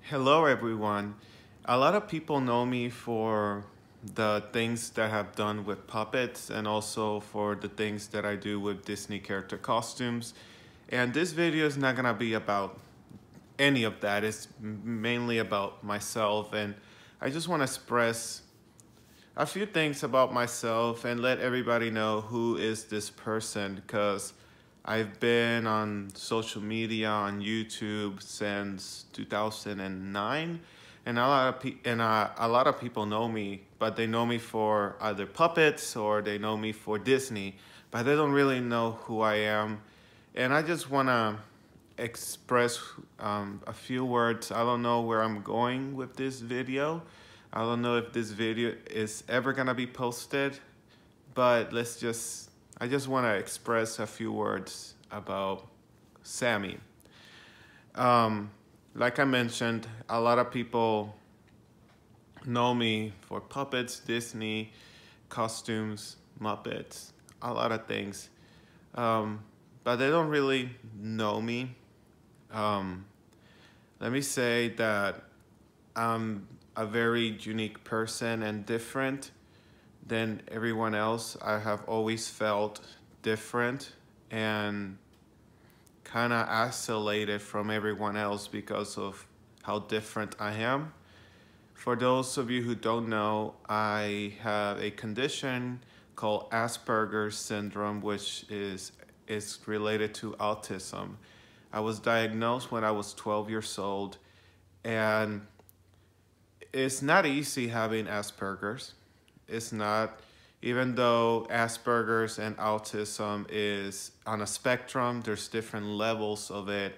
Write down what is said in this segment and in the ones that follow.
Hello, everyone. A lot of people know me for the things that I've done with puppets and also for the things that I do with Disney character costumes. And this video is not gonna be about any of that. It's mainly about myself, and I just want to express a few things about myself and let everybody know who is this person, because I've been on social media on YouTube since 2009, and a lot of people know me, but they know me for either puppets or they know me for Disney, but they don't really know who I am. And I just want to express a few words. I don't know where I'm going with this video. I don't know if this video is ever gonna be posted, but I just want to express a few words about Sammy. Like I mentioned, a lot of people know me for puppets, Disney, costumes, Muppets, a lot of things. But they don't really know me. Let me say that I'm a very unique person and different than everyone else. I have always felt different and kind of isolated from everyone else because of how different I am. For those of you who don't know, I have a condition called Asperger syndrome, which is related to autism. I was diagnosed when I was 12 years old, and it's not easy having Asperger's. It's not, even though Asperger's and autism is on a spectrum, there's different levels of it.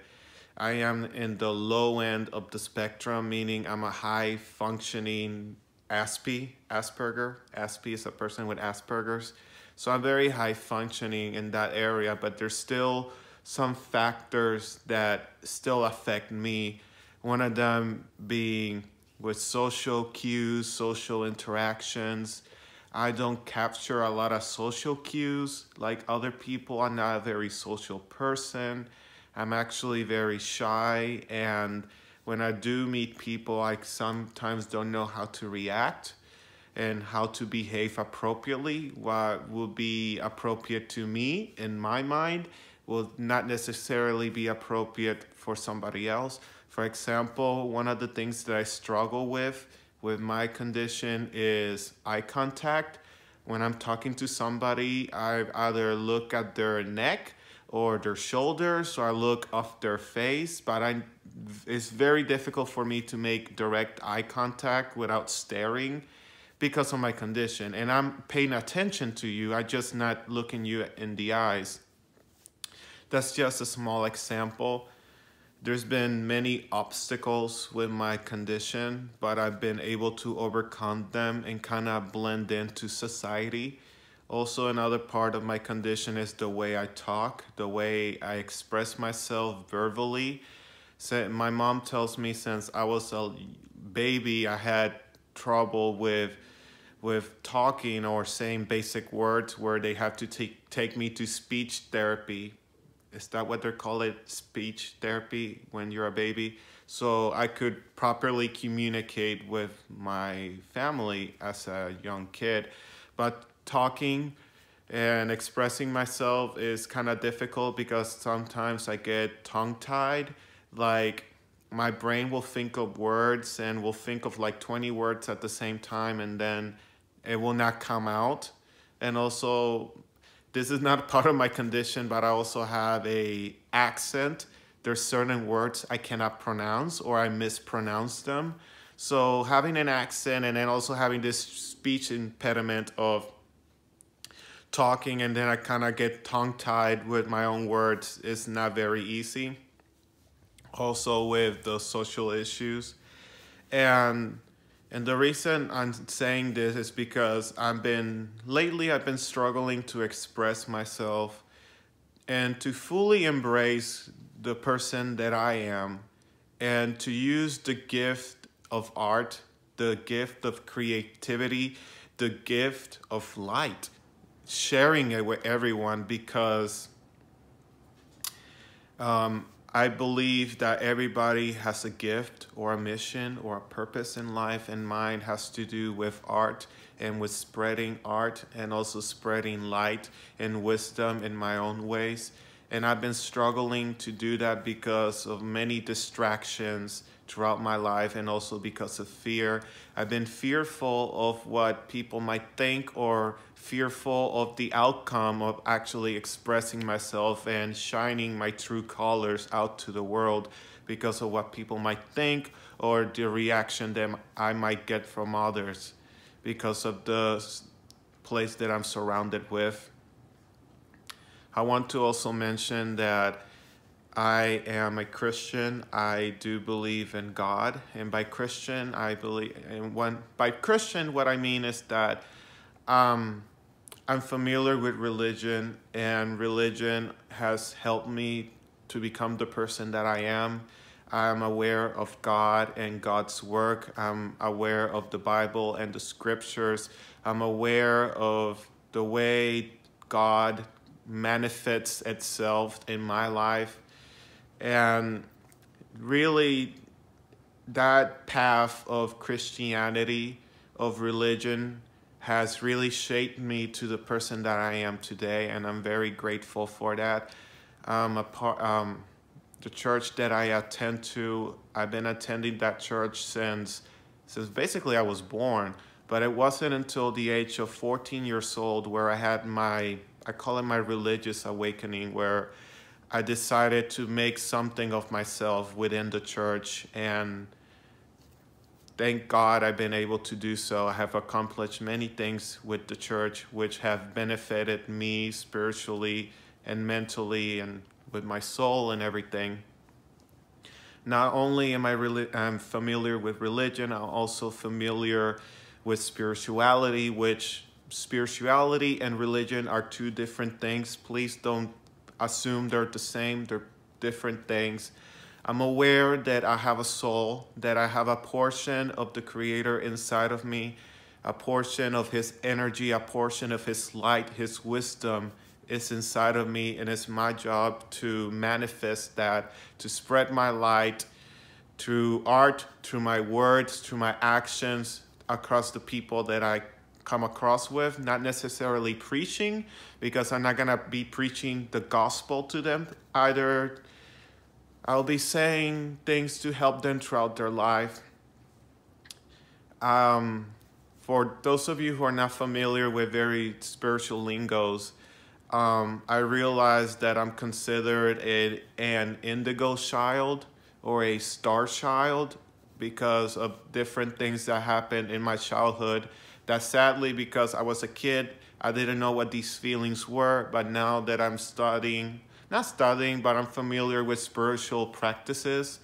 I am in the low end of the spectrum, meaning I'm a high functioning Asperger. Asp is a person with Asperger's. So I'm very high functioning in that area, but there's still some factors that still affect me. One of them being with social cues, social interactions. I don't capture a lot of social cues like other people. I'm not a very social person. I'm actually very shy, and when I do meet people, I sometimes don't know how to react and how to behave appropriately. What would be appropriate to me in my mind will not necessarily be appropriate for somebody else. For example, one of the things that I struggle with my condition is eye contact. When I'm talking to somebody, I either look at their neck or their shoulders, or I look off their face, but it's very difficult for me to make direct eye contact without staring because of my condition. And I'm paying attention to you, I'm just not looking you in the eyes. That's just a small example. There's been many obstacles with my condition, but I've been able to overcome them and kind of blend into society. Also, another part of my condition is the way I talk, the way I express myself verbally. So my mom tells me since I was a baby, I had trouble with talking or saying basic words, where they have to take me to speech therapy. Is that what they call it? Speech therapy when you're a baby? So I could properly communicate with my family as a young kid. But talking and expressing myself is kind of difficult because sometimes I get tongue-tied. Like, my brain will think of words and will think of like 20 words at the same time, and then it will not come out. And also, this is not part of my condition, but I also have a accent. There's certain words I cannot pronounce, or I mispronounce them. So having an accent and then also having this speech impediment of talking, and then I kind of get tongue-tied with my own words, is not very easy. Also with the social issues. And the reason I'm saying this is because lately I've been struggling to express myself and to fully embrace the person that I am, and to use the gift of art, the gift of creativity, the gift of light, sharing it with everyone, because I believe that everybody has a gift or a mission or a purpose in life, and mine has to do with art and with spreading art and also spreading light and wisdom in my own ways. And I've been struggling to do that because of many distractions throughout my life and also because of fear. I've been fearful of what people might think or fearful of the outcome of actually expressing myself and shining my true colors out to the world because of what people might think or the reaction that I might get from others because of the place that I'm surrounded with. I want to also mention that I am a Christian. I do believe in God, and by Christian, I believe. And by Christian, what I mean is that I'm familiar with religion, and religion has helped me to become the person that I am. I'm aware of God and God's work. I'm aware of the Bible and the scriptures. I'm aware of the way God manifests itself in my life. And really, that path of Christianity, of religion, has really shaped me to the person that I am today, and I'm very grateful for that. The church that I attend to, I've been attending that church since basically I was born, but it wasn't until the age of 14 years old where I had I call it my religious awakening, where I decided to make something of myself within the church, and thank God I've been able to do so. I have accomplished many things with the church which have benefited me spiritually and mentally and with my soul and everything. Not only am I'm familiar with religion, I'm also familiar with spirituality, which spirituality and religion are two different things. Please don't assume they're the same. They're different things. I'm aware that I have a soul, that I have a portion of the Creator inside of me, a portion of His energy, a portion of His light, His wisdom is inside of me, and it's my job to manifest that, to spread my light through art, through my words, through my actions across the people that I come across with, not necessarily preaching, because I'm not gonna be preaching the gospel to them either. I'll be saying things to help them throughout their life. For those of you who are not familiar with very spiritual lingos, I realize that I'm considered an indigo child or a star child because of different things that happened in my childhood. That sadly, because I was a kid, I didn't know what these feelings were, but now that I'm not studying, but I'm familiar with spiritual practices,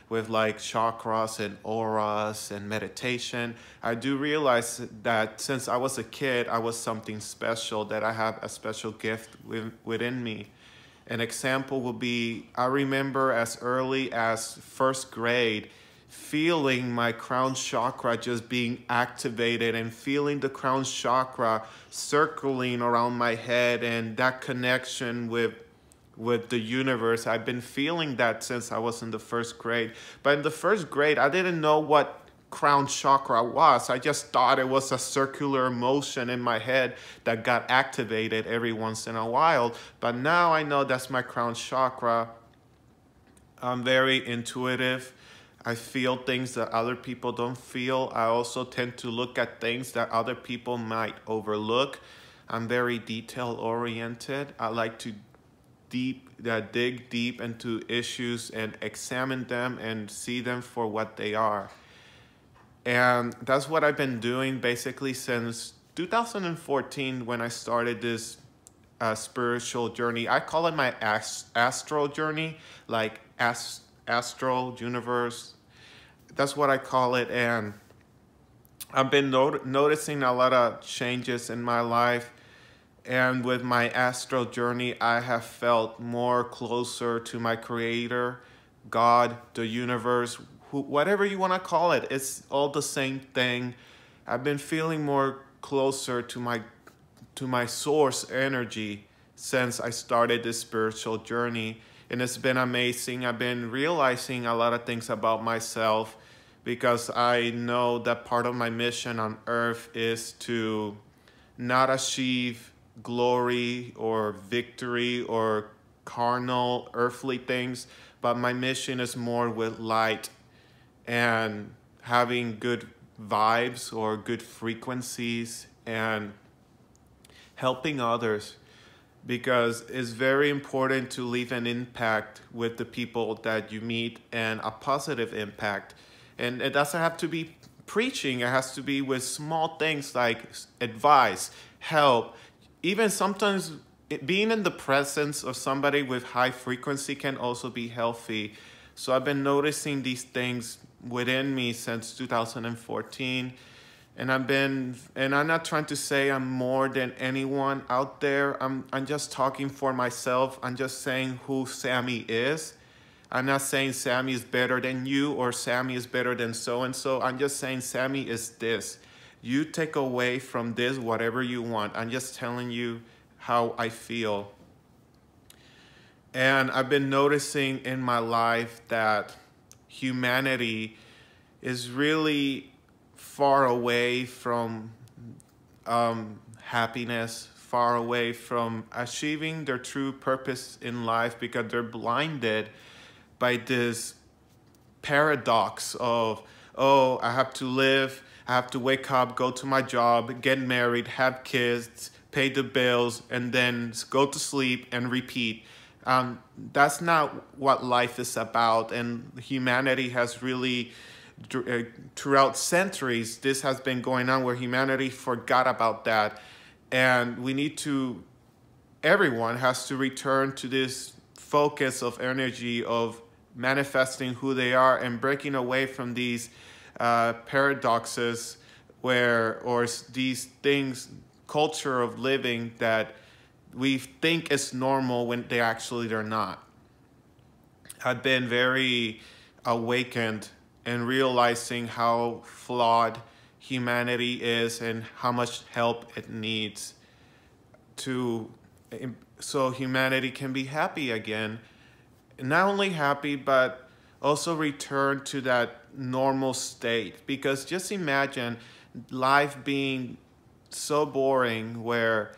with like chakras and auras and meditation, I do realize that since I was a kid, I was something special, that I have a special gift within me. An example would be, I remember as early as first grade, feeling my crown chakra just being activated and feeling the crown chakra circling around my head and that connection with the universe. I've been feeling that since I was in the first grade. But in the first grade, I didn't know what crown chakra was. I just thought it was a circular motion in my head that got activated every once in a while. But now I know that's my crown chakra. I'm very intuitive. I feel things that other people don't feel. I also tend to look at things that other people might overlook. I'm very detail-oriented. I like to dig deep into issues and examine them and see them for what they are. And that's what I've been doing basically since 2014 when I started this spiritual journey. I call it my astral journey, like astral universe. That's what I call it. And I've been noticing a lot of changes in my life. And with my astral journey, I have felt more closer to my Creator, God, the universe, whatever you want to call it. It's all the same thing. I've been feeling more closer to my source energy since I started this spiritual journey. and it's been amazing. I've been realizing a lot of things about myself because I know that part of my mission on earth is to not achieve glory or victory or carnal earthly things, but my mission is more with light and having good vibes or good frequencies and helping others, because it's very important to leave an impact with the people that you meet, and a positive impact. And it doesn't have to be preaching, it has to be with small things like advice, help, even sometimes being in the presence of somebody with high frequency can also be healthy. So I've been noticing these things within me since 2014. And I'm not trying to say I'm more than anyone out there. I'm just talking for myself. I'm just saying who Sammy is. I'm not saying Sammy is better than you or Sammy is better than so-and-so. I'm just saying Sammy is this. You take away from this whatever you want. I'm just telling you how I feel. And I've been noticing in my life that humanity is really far away from happiness, far away from achieving their true purpose in life, because they're blinded by this paradox of, oh, I have to live, I have to wake up, go to my job, get married, have kids, pay the bills, and then go to sleep and repeat. That's not what life is about. And humanity has really, throughout centuries, this has been going on where humanity forgot about that. And we need to, everyone has to return to this focus of energy of manifesting who they are and breaking away from these paradoxes or these things, culture of living that we think is normal when they're not. I've been very awakened and realizing how flawed humanity is and how much help it needs so humanity can be happy again. Not only happy, but also return to that normal state. Because just imagine life being so boring where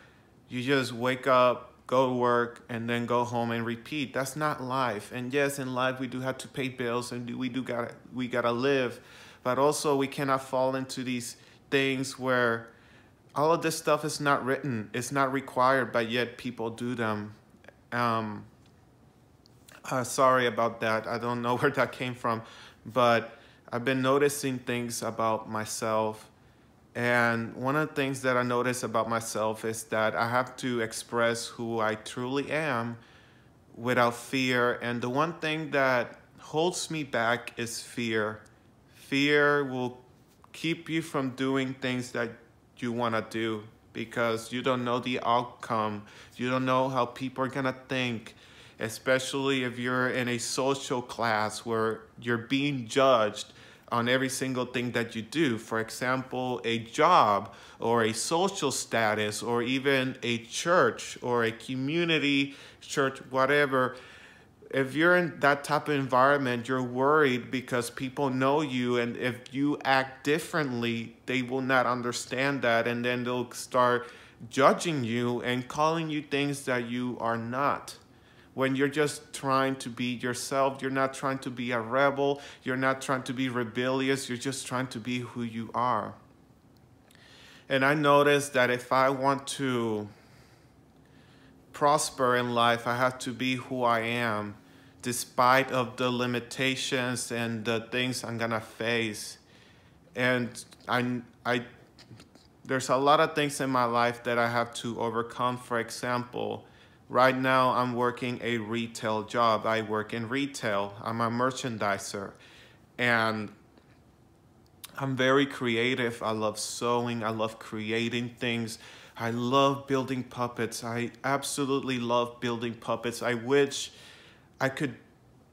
you just wake up, go to work, and then go home and repeat. That's not life. And yes, in life we do have to pay bills and we gotta live, but also we cannot fall into these things where all of this stuff is not written, it's not required, but yet people do them. Sorry about that. I don't know where that came from, but I've been noticing things about myself. And one of the things that I notice about myself is that I have to express who I truly am without fear. And the one thing that holds me back is fear. Fear will keep you from doing things that you want to do because you don't know the outcome. You don't know how people are going to think, especially if you're in a social class where you're being judged on every single thing that you do. For example, a job or a social status or even a church or a community church, whatever. If you're in that type of environment, you're worried because people know you, and if you act differently, they will not understand that, and then they'll start judging you and calling you things that you are not. When you're just trying to be yourself, you're not trying to be a rebel, you're not trying to be rebellious, you're just trying to be who you are. And I noticed that if I want to prosper in life, I have to be who I am, despite of the limitations and the things I'm gonna face. And there's a lot of things in my life that I have to overcome. For example, right now, I'm working a retail job. I work in retail. I'm a merchandiser. And I'm very creative. I love sewing. I love creating things. I love building puppets. I absolutely love building puppets. I wish I could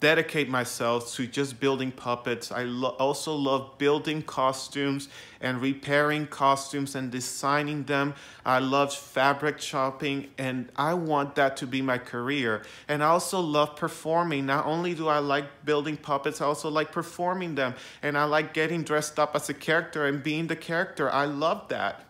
dedicate myself to just building puppets. I also love building costumes and repairing costumes and designing them. I love fabric shopping, and I want that to be my career. And I also love performing. Not only do I like building puppets, I also like performing them. And I like getting dressed up as a character and being the character. I love that.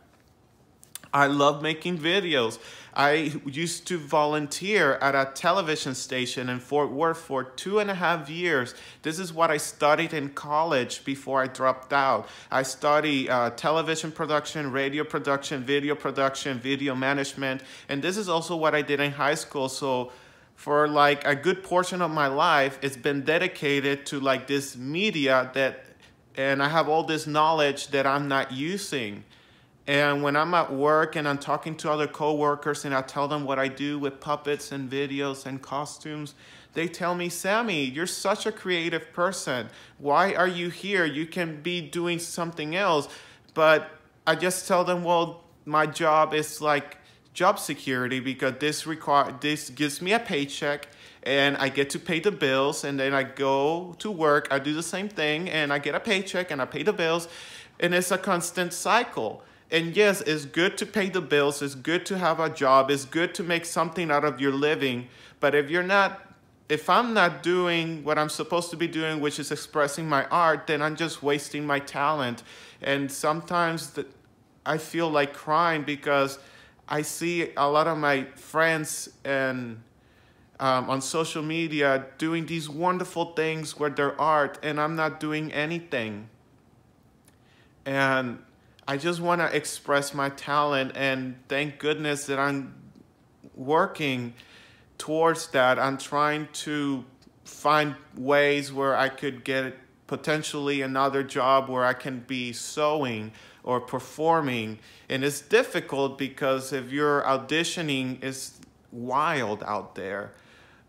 I love making videos. I used to volunteer at a television station in Fort Worth for 2.5 years. This is what I studied in college before I dropped out. I studied television production, radio production, video management, and this is also what I did in high school. So for like a good portion of my life, it's been dedicated to like this media and I have all this knowledge that I'm not using. And when I'm at work and I'm talking to other coworkers and I tell them what I do with puppets and videos and costumes, they tell me, Sammy, you're such a creative person. Why are you here? You can be doing something else. But I just tell them, well, my job is like job security because this gives me a paycheck and I get to pay the bills, and then I go to work, I do the same thing, and I get a paycheck and I pay the bills, and it's a constant cycle. And yes, it's good to pay the bills, it's good to have a job, it's good to make something out of your living, but if I'm not doing what I'm supposed to be doing, which is expressing my art, then I'm just wasting my talent. And sometimes I feel like crying because I see a lot of my friends and on social media doing these wonderful things with their art, and I'm not doing anything. And I just want to express my talent, and thank goodness that I'm working towards that. I'm trying to find ways where I could get potentially another job where I can be sewing or performing. And it's difficult because if you're auditioning, it's wild out there.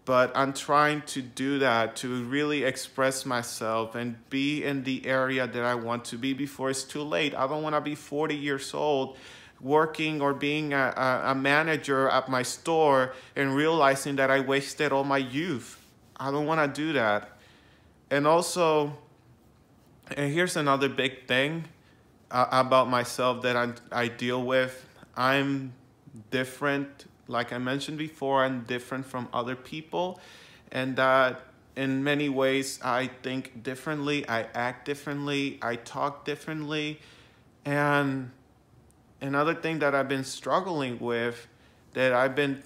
But I'm trying to do that, to really express myself and be in the area that I want to be before it's too late. I don't want to be 40 years old working or being a manager at my store and realizing that I wasted all my youth. I don't want to do that. And also, and here's another big thing about myself that I deal with. I'm different. Like I mentioned before, I'm different from other people, and that in many ways I think differently, I act differently, I talk differently. And another thing that I've been struggling with, that I've been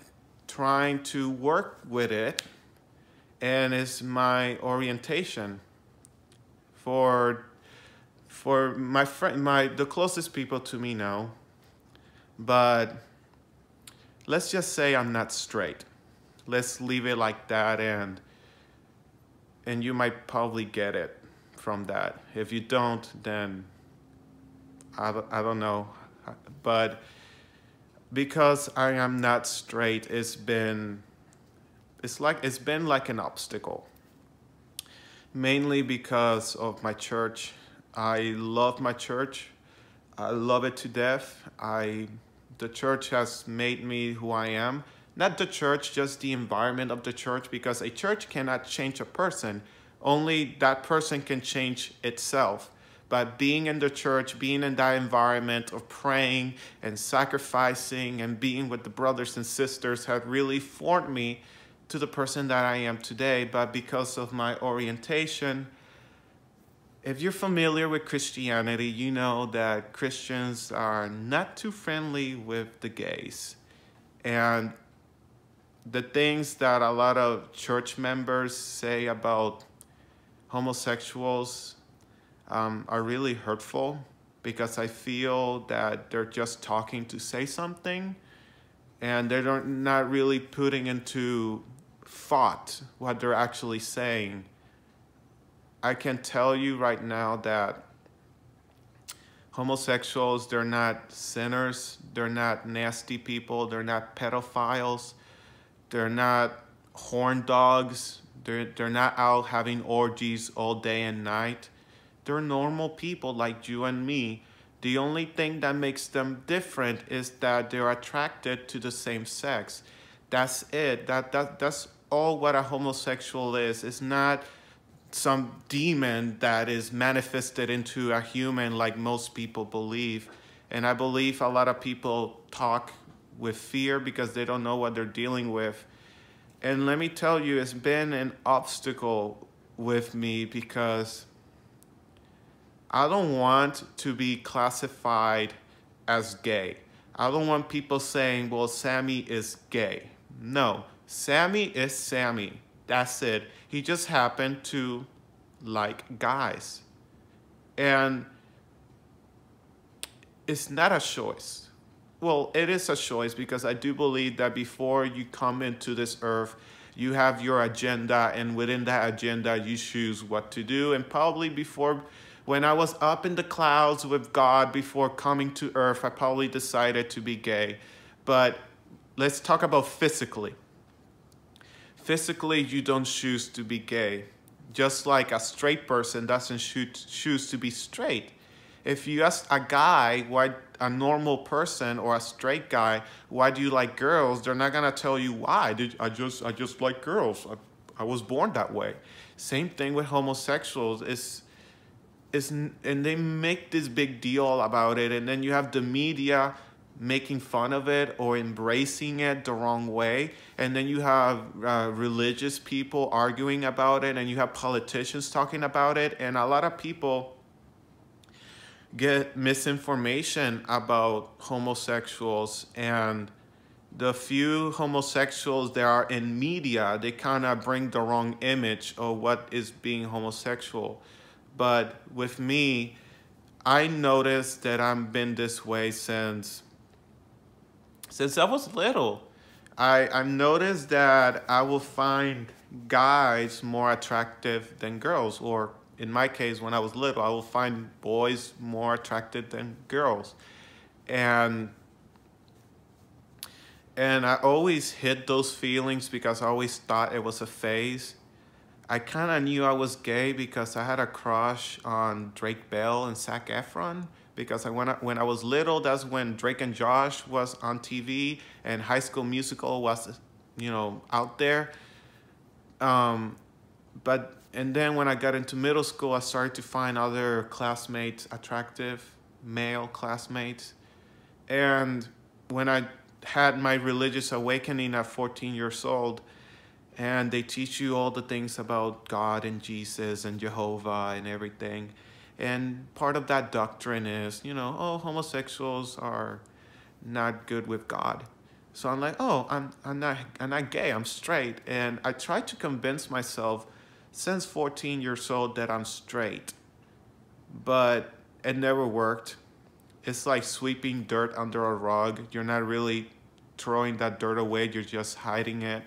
trying to work with it, and is my orientation. For my friend, the closest people to me know, but let's just say I'm not straight. Let's leave it like that, and you might probably get it from that. If you don't, then I don't know. But because I am not straight, it's been like an obstacle. Mainly because of my church. I love my church. I love it to death. The church has made me who I am. Not the church, just the environment of the church, because a church cannot change a person. Only that person can change itself. But being in the church, being in that environment of praying and sacrificing and being with the brothers and sisters have really formed me to the person that I am today. But because of my orientation, if you're familiar with Christianity, you know that Christians are not too friendly with the gays. And the things that a lot of church members say about homosexuals are really hurtful, because I feel that they're just talking to say something, and they're not really putting into thought what they're actually saying. I can tell you right now that homosexuals, they're not sinners, they're not nasty people, they're not pedophiles, they're not horn dogs, they're not out having orgies all day and night. They're normal people like you and me. The only thing that makes them different is that they're attracted to the same sex. That's it. That's all what a homosexual is. It's not some demon that is manifested into a human like most people believe. And I believe a lot of people talk with fear because they don't know what they're dealing with. And let me tell you, it's been an obstacle with me because I don't want to be classified as gay. I don't want people saying, well, Sammy is gay. No, Sammy is Sammy. That's it. He just happened to like guys. And it's not a choice. Well, it is a choice because I do believe that before you come into this earth, you have your agenda, and within that agenda, you choose what to do. And probably before, when I was up in the clouds with God before coming to earth, I probably decided to be gay. But let's talk about physically. Physically, you don't choose to be gay. Just like a straight person doesn't choose to be straight. If you ask a guy, why, a normal person or a straight guy, why do you like girls? They're not gonna tell you why. I just like girls. I was born that way. Same thing with homosexuals. And they make this big deal about it, and then you have the media making fun of it or embracing it the wrong way, and then you have religious people arguing about it, and you have politicians talking about it, and a lot of people get misinformation about homosexuals. And the few homosexuals that are in media, they kind of bring the wrong image of what is being homosexual. But with me, I noticed that I've been this way since I was little. I've noticed that I will find guys more attractive than girls, or in my case, when I was little, I will find boys more attractive than girls. And I always hid those feelings because I always thought it was a phase. I kind of knew I was gay because I had a crush on Drake Bell and Zac Efron. Because when I was little, that's when Drake and Josh was on TV and High School Musical was, out there. And then when I got into middle school, I started to find other classmates attractive, male classmates. And when I had my religious awakening at 14 years old, and they teach you all the things about God and Jesus and Jehovah and everything. And part of that doctrine is, homosexuals are not good with God. So I'm like, oh, I'm not gay, I'm straight. And I tried to convince myself since 14 years old that I'm straight, but it never worked. It's like sweeping dirt under a rug. You're not really throwing that dirt away, you're just hiding it.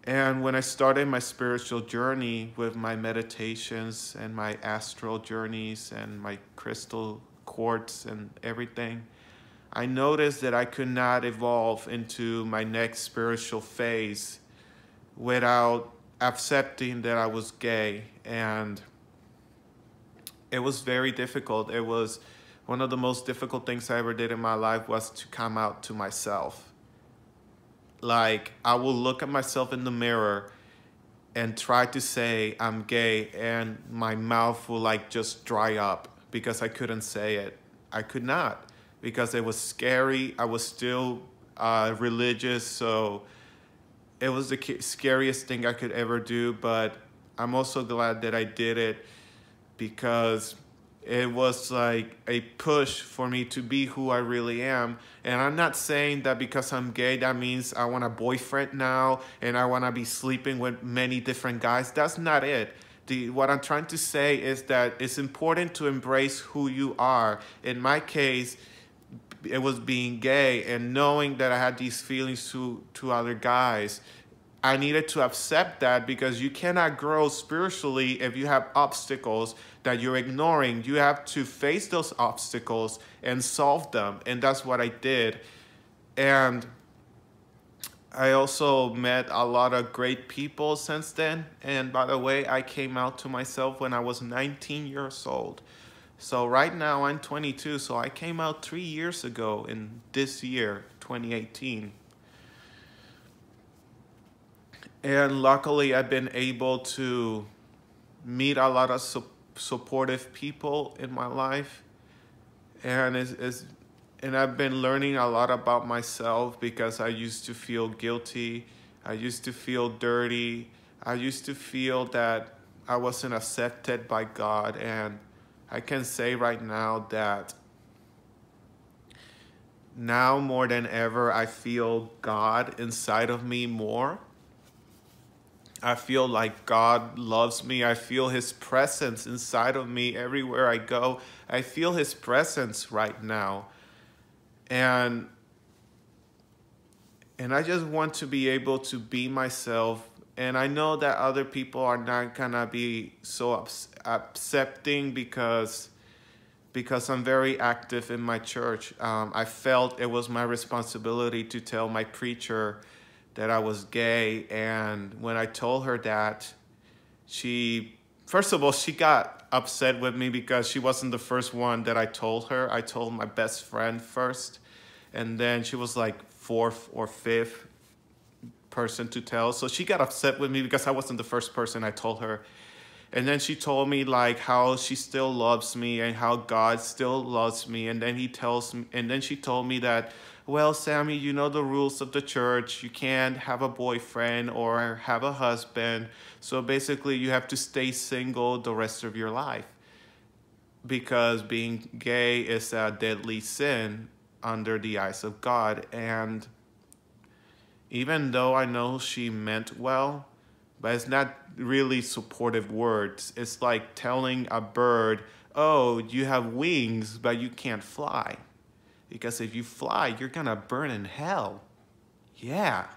And when I started my spiritual journey with my meditations and my astral journeys and my crystal quartz and everything, I noticed that I could not evolve into my next spiritual phase without accepting that I was gay. And it was very difficult. It was one of the most difficult things I ever did in my life was to come out to myself. Like, I will look at myself in the mirror and try to say I'm gay, and my mouth will like just dry up because I couldn't say it. I could not because it was scary. I was still religious, so it was the scariest thing I could ever do. But I'm also glad that I did it because it was like a push for me to be who I really am. And I'm not saying that because I'm gay, that means I want a boyfriend now and I want to be sleeping with many different guys. That's not it. What I'm trying to say is that it's important to embrace who you are. In my case, it was being gay and knowing that I had these feelings to other guys. I needed to accept that because you cannot grow spiritually if you have obstacles that you're ignoring. You have to face those obstacles and solve them. And that's what I did. And I also met a lot of great people since then. And by the way, I came out to myself when I was 19 years old. So right now I'm 22. So I came out 3 years ago in this year, 2018. And luckily, I've been able to meet a lot of supportive people in my life. And and I've been learning a lot about myself because I used to feel guilty. I used to feel dirty. I used to feel that I wasn't accepted by God. And I can say right now that now more than ever, I feel God inside of me more. I feel like God loves me. I feel his presence inside of me everywhere I go. I feel his presence right now. And I just want to be able to be myself. And I know that other people are not gonna be so accepting because I'm very active in my church. I felt it was my responsibility to tell my preacher that I was gay. And when I told her that, first of all, she got upset with me because she wasn't the first one that I told her. I told my best friend first. And then she was like fourth or fifth person to tell. So she got upset with me because I wasn't the first person I told her. And then she told me like how she still loves me and how God still loves me. And then she told me that, well, Sammy, you know the rules of the church. You can't have a boyfriend or have a husband. So basically you have to stay single the rest of your life because being gay is a deadly sin under the eyes of God. And even though I know she meant well, but it's not really supportive words. It's like telling a bird, oh, you have wings, but you can't fly. Because if you fly, you're gonna burn in hell. Yeah.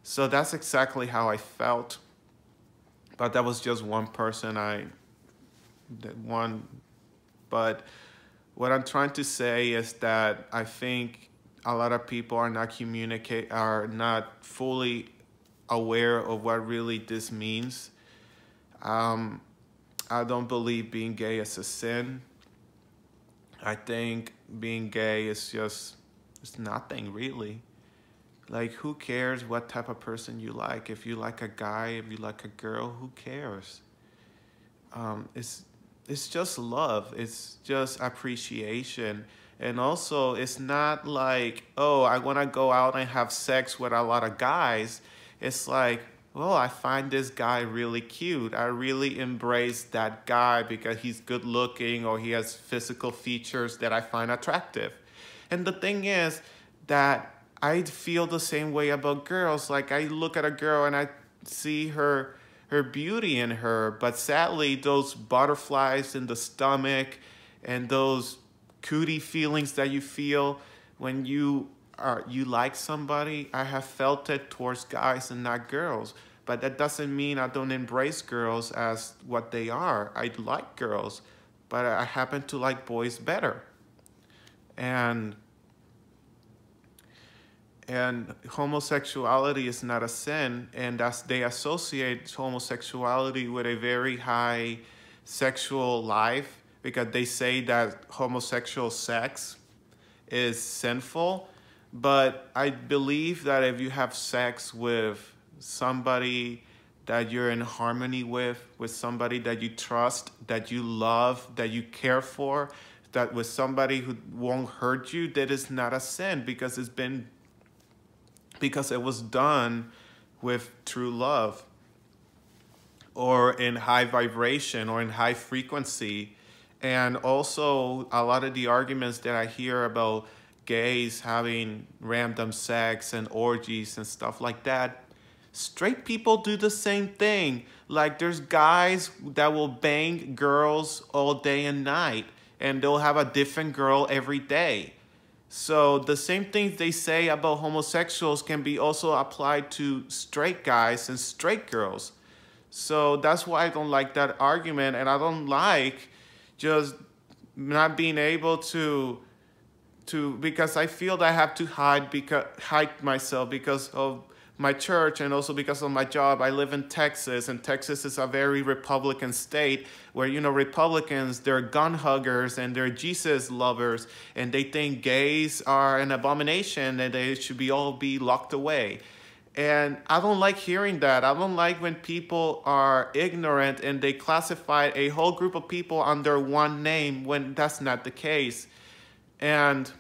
So that's exactly how I felt. But that was just one person But what I'm trying to say is that I think a lot of people are not fully aware of what really this means. I don't believe being gay is a sin. I think being gay is it's nothing really. Like, who cares what type of person you like? If you like a guy, if you like a girl, who cares? It's just love. It's just appreciation. And also, it's not like, oh, I want to go out and have sex with a lot of guys. It's like, well, I find this guy really cute. I really embrace that guy because he's good looking or he has physical features that I find attractive. And the thing is that I feel the same way about girls. Like, I look at a girl and I see her beauty in her, but sadly, those butterflies in the stomach and those cootie feelings that you feel when you like somebody, I have felt it towards guys and not girls. But that doesn't mean I don't embrace girls as what they are. I like girls, but I happen to like boys better. And homosexuality is not a sin, and they associate homosexuality with a very high sexual life because they say that homosexual sex is sinful. But I believe that if you have sex with somebody that you're in harmony with somebody that you trust, that you love, that you care for, that with somebody who won't hurt you, that is not a sin because it was done with true love or in high vibration or in high frequency. And also a lot of the arguments that I hear about gays having random sex and orgies and stuff like that, straight people do the same thing. Like, there's guys that will bang girls all day and night, and they'll have a different girl every day. So the same things they say about homosexuals can be also applied to straight guys and straight girls. So that's why I don't like that argument, and I don't like just not being able to because I feel that I have to hide myself because of my church and also because of my job. I live in Texas, and Texas is a very Republican state where, you know, Republicans, they're gun huggers and they're Jesus lovers, and they think gays are an abomination and they should all be locked away. And I don't like hearing that. I don't like when people are ignorant and they classify a whole group of people under one name when that's not the case. And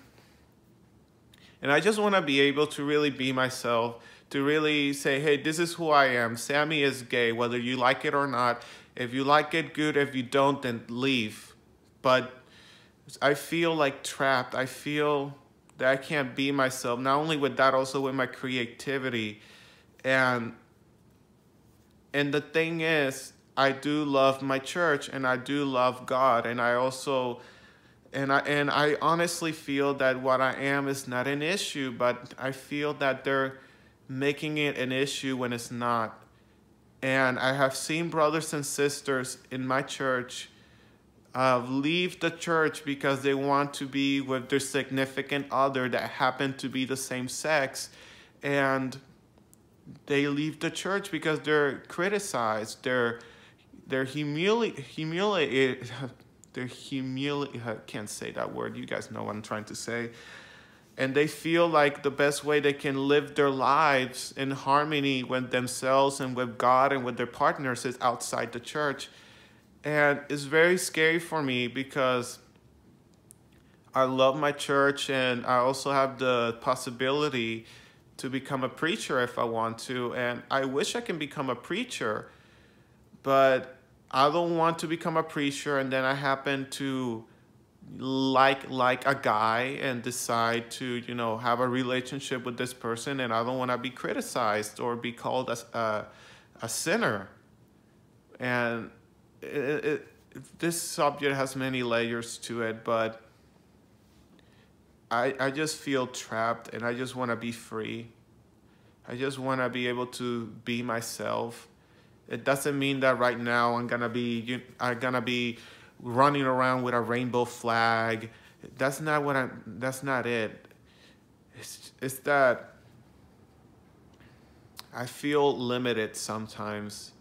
I just want to be able to really be myself, to really say, hey, this is who I am. Sammy is gay, whether you like it or not. If you like it, good. If you don't, then leave. But I feel like trapped. I feel that I can't be myself, not only with that, also with my creativity. And the thing is, I do love my church and I do love God. And I also, and I honestly feel that what I am is not an issue, but I feel that they're making it an issue when it's not. And I have seen brothers and sisters in my church leave the church because they want to be with their significant other that happen to be the same sex. And they leave the church because they're criticized, they're humiliated, I can't say that word, you guys know what I'm trying to say. And they feel like the best way they can live their lives in harmony with themselves and with God and with their partners is outside the church. And it's very scary for me because I love my church and I also have the possibility to become a preacher if I want to. And I wish I can become a preacher, but I don't want to become a preacher and then I happen to like a guy and decide to, you know, have a relationship with this person, and I don't want to be criticized or be called a sinner. And this subject has many layers to it, but I just feel trapped and I just want to be free. I just want to be able to be myself. It doesn't mean that right now I'm gonna be running around with a rainbow flag. That's not it. It's that I feel limited sometimes.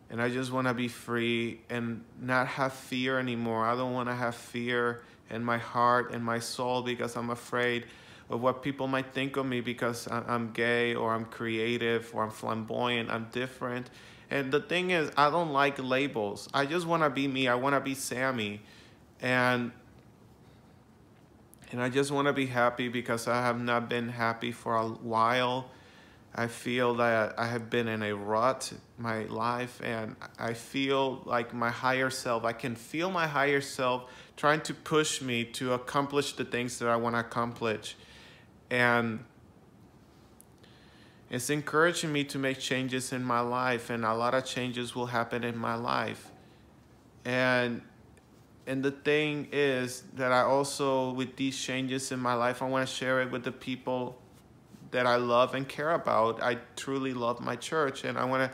And I just want to be free and not have fear anymore. I don't want to have fear in my heart and my soul because I'm afraid of what people might think of me because I'm gay or I'm creative or I'm flamboyant, I'm different. And the thing is, I don't like labels. I just want to be me. I want to be Sammy. And I just want to be happy because I have not been happy for a while. I feel that I have been in a rut my life, and I feel like my higher self, I can feel my higher self trying to push me to accomplish the things that I want to accomplish. And it's encouraging me to make changes in my life, and a lot of changes will happen in my life. And the thing is that I also, with these changes in my life, I want to share it with the people that I love and care about. I truly love my church, and I want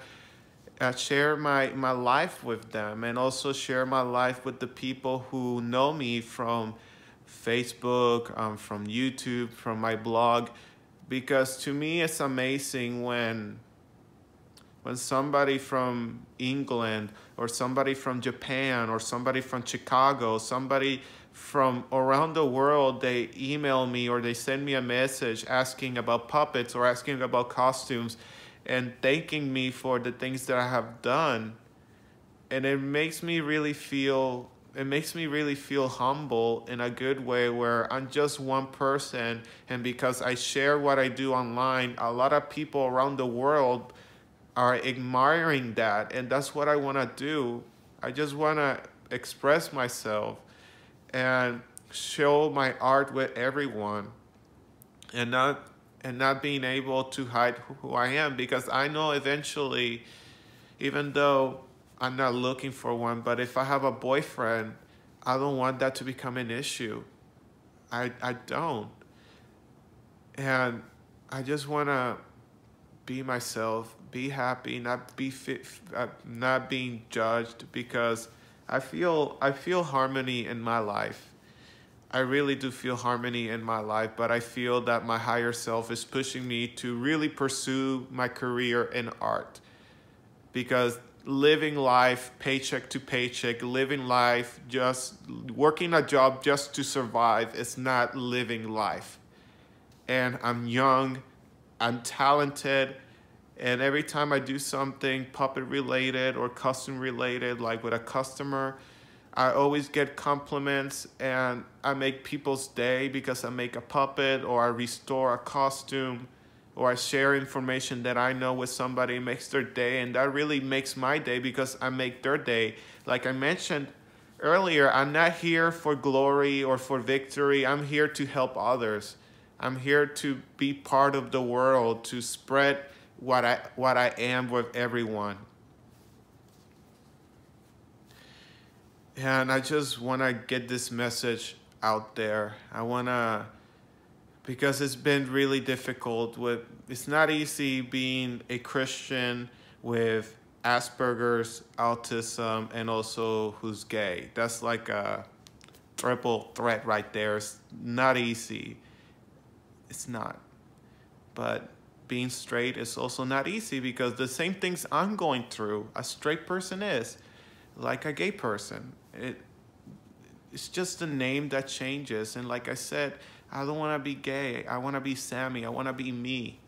to share my life with them, and also share my life with the people who know me from Facebook, from YouTube, from my blog, because to me it's amazing when somebody from England or somebody from Japan or somebody from Chicago, somebody from around the world, they email me or they send me a message asking about puppets or asking about costumes and thanking me for the things that I have done. And it makes me really feel humble in a good way, where I'm just one person, and because I share what I do online, a lot of people around the world are admiring that, and that's what I want to do. I just want to express myself and show my art with everyone, and not being able to hide who I am, because I know eventually, even though I'm not looking for one, but if I have a boyfriend, I don't want that to become an issue. I don't. And I just want to be myself, be happy, not being judged, because I feel harmony in my life. I really do feel harmony in my life, but I feel that my higher self is pushing me to really pursue my career in art, because living life paycheck to paycheck, living life just working a job just to survive is not living life. And I'm young, I'm talented, and every time I do something puppet related or custom related, like with a customer, I always get compliments, and I make people's day because I make a puppet or I restore a costume or I share information that I know with somebody, makes their day, and that really makes my day because I make their day. Like I mentioned earlier, I'm not here for glory or for victory. I'm here to help others. I'm here to be part of the world, to spread what I am with everyone. And I just want to get this message out there. I want to, because it's been really difficult with, it's not easy being a Christian with Asperger's, autism, and also who's gay. That's like a triple threat right there. It's not easy. It's not. But being straight is also not easy because the same things I'm going through, a straight person is, like a gay person. It's just a name that changes. And like I said, I don't want to be gay. I want to be Sammy. I want to be me.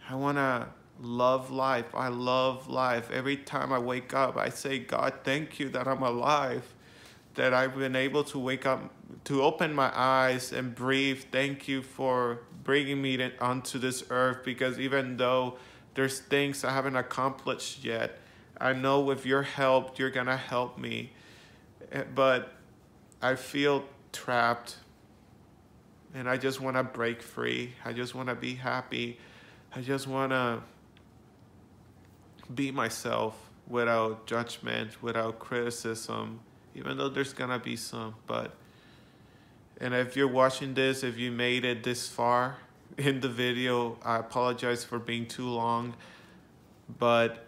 I want to love life. I love life. Every time I wake up, I say, God, thank you that I'm alive, that I've been able to wake up, to open my eyes and breathe. Thank you for bringing me onto this earth, because even though there's things I haven't accomplished yet, I know with your help, you're going to help me. But I feel trapped, and I just want to break free. I just want to be happy. I just want to be myself without judgment, without criticism, even though there's going to be some. And if you're watching this, if you made it this far in the video, I apologize for being too long. But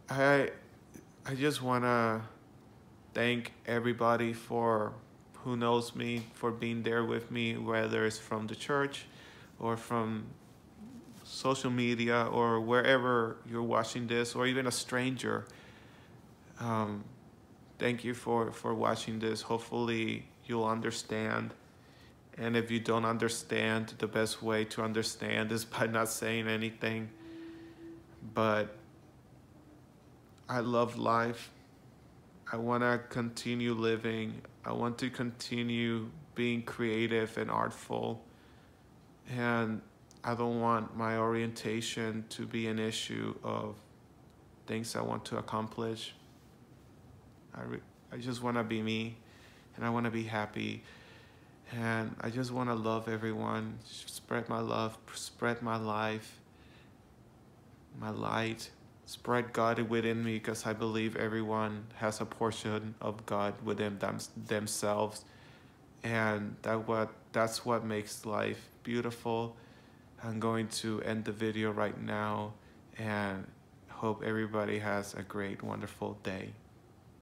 I just want to thank everybody for who knows me, for being there with me, whether it's from the church or from social media or wherever you're watching this, or even a stranger. Thank you for watching this. Hopefully you'll understand. And if you don't understand, the best way to understand is by not saying anything. But I love life. I want to continue living. I want to continue being creative and artful. And I don't want my orientation to be an issue of things I want to accomplish. I just want to be me, and I want to be happy. And I just want to love everyone, spread my love, spread my life, my light. Spread God within me, because I believe everyone has a portion of God within themselves. And that's what makes life beautiful. I'm going to end the video right now, and hope everybody has a great, wonderful day.